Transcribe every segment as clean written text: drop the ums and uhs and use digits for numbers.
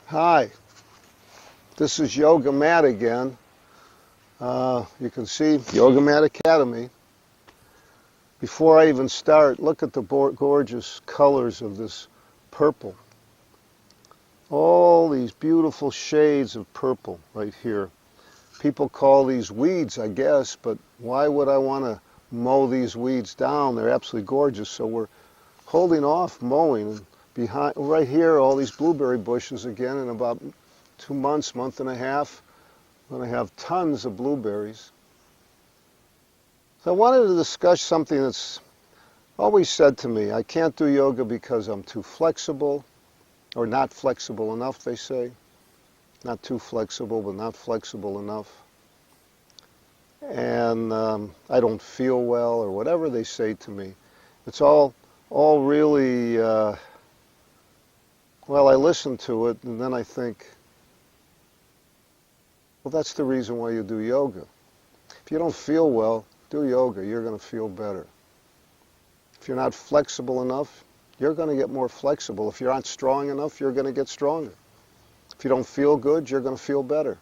Hi, this is Yoga Mat again. You can see Yoga Mat Academy. Before I even start, look at the gorgeous colors of this purple. All these beautiful shades of purple right here. People call these weeds, I guess, but why would I want to mow these weeds down? They're absolutely gorgeous, so we're holding off mowing. Behind, right here, all these blueberry bushes again. In about 2 months, month and a half, I'm going to have tons of blueberries. So I wanted to discuss something that's always said to me. I can't do yoga because I'm too flexible, or not flexible enough, they say. Not too flexible, but not flexible enough. And I don't feel well, or whatever they say to me. It's all really, well, I listen to it, and then I think, well, that's the reason why you do yoga. If you don't feel well, do yoga. You're going to feel better. If you're not flexible enough, you're going to get more flexible. If you're not strong enough, you're going to get stronger. If you don't feel good, you're going to feel better.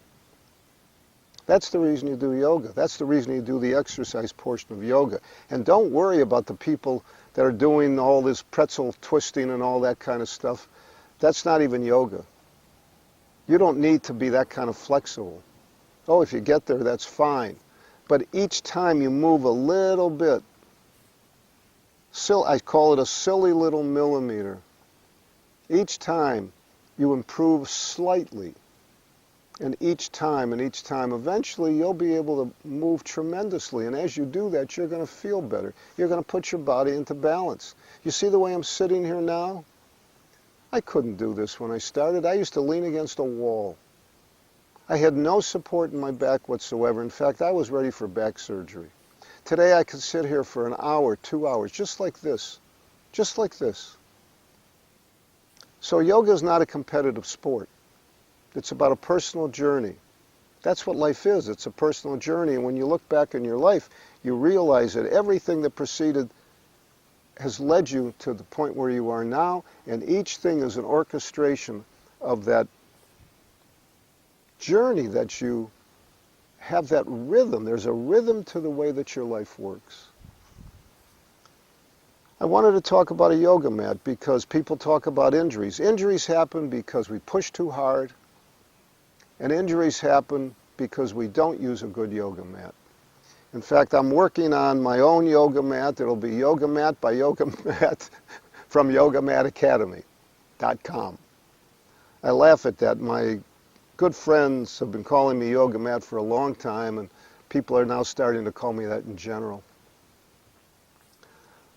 That's the reason you do yoga. That's the reason you do the exercise portion of yoga. And don't worry about the people that are doing all this pretzel twisting and all that kind of stuff. That's not even yoga. You don't need to be that kind of flexible. Oh, if you get there, that's fine. But each time you move a little bit, I call it a silly little millimeter. Each time you improve slightly. And each time, eventually you'll be able to move tremendously. And as you do that, you're going to feel better. You're going to put your body into balance. You see the way I'm sitting here now? I couldn't do this when I started. I used to lean against a wall. I had no support in my back whatsoever. In fact, I was ready for back surgery. Today I could sit here for an hour, 2 hours, just like this. Just like this. So yoga is not a competitive sport. It's about a personal journey. That's what life is. It's a personal journey. And when you look back in your life, you realize that everything that preceded has led you to the point where you are now, and each thing is an orchestration of that journey, that you have that rhythm. There's a rhythm to the way that your life works. I wanted to talk about a yoga mat because people talk about injuries. Injuries happen because we push too hard, and injuries happen because we don't use a good yoga mat. In fact, I'm working on my own yoga mat. It'll be Yoga Mat by Yoga Mat from YogaMatAcademy.com. I laugh at that. My good friends have been calling me Yoga Mat for a long time, and people are now starting to call me that in general.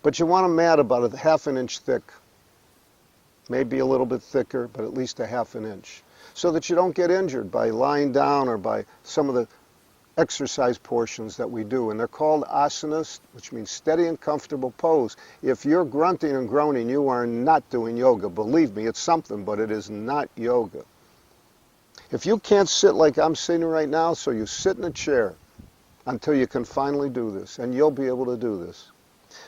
But you want a mat about a ½ an inch thick, maybe a little bit thicker, but at least a ½ an inch, so that you don't get injured by lying down or by some of the exercise portions that we do. And they're called asanas, which means steady and comfortable pose. If you're grunting and groaning, you are not doing yoga. Believe me, it's something, but it is not yoga. If you can't sit like I'm sitting right now, so you sit in a chair until you can finally do this, and you'll be able to do this.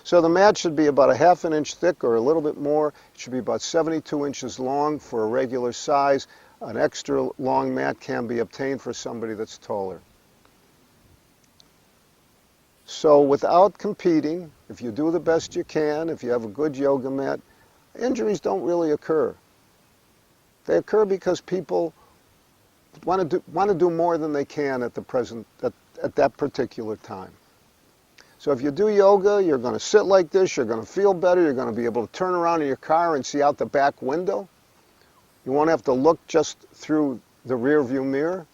So the mat should be about a ½ an inch thick or a little bit more. It should be about 72 inches long for a regular size. An extra long mat can be obtained for somebody that's taller. So without competing, if you do the best you can, if you have a good yoga mat, injuries don't really occur. They occur because people want to do more than they can at that particular time. So if you do yoga, you're going to sit like this, you're going to feel better, you're going to be able to turn around in your car and see out the back window. You won't have to look just through the rear view mirror.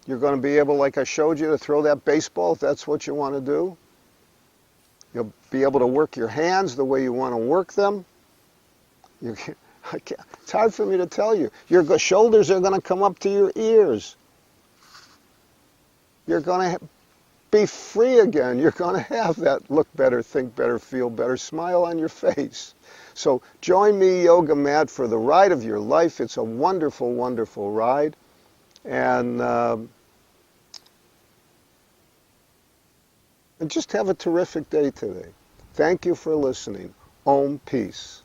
You're going to be able, like I showed you, to throw that baseball if that's what you want to do. You'll be able to work your hands the way you want to work them. It's hard for me to tell you. Your shoulders are going to come up to your ears. You're going to be free again. You're going to have that look better, think better, feel better, smile on your face. So join me, Yoga Mat, for the ride of your life. It's a wonderful, wonderful ride. And just have a terrific day today. Thank you for listening. Om Peace.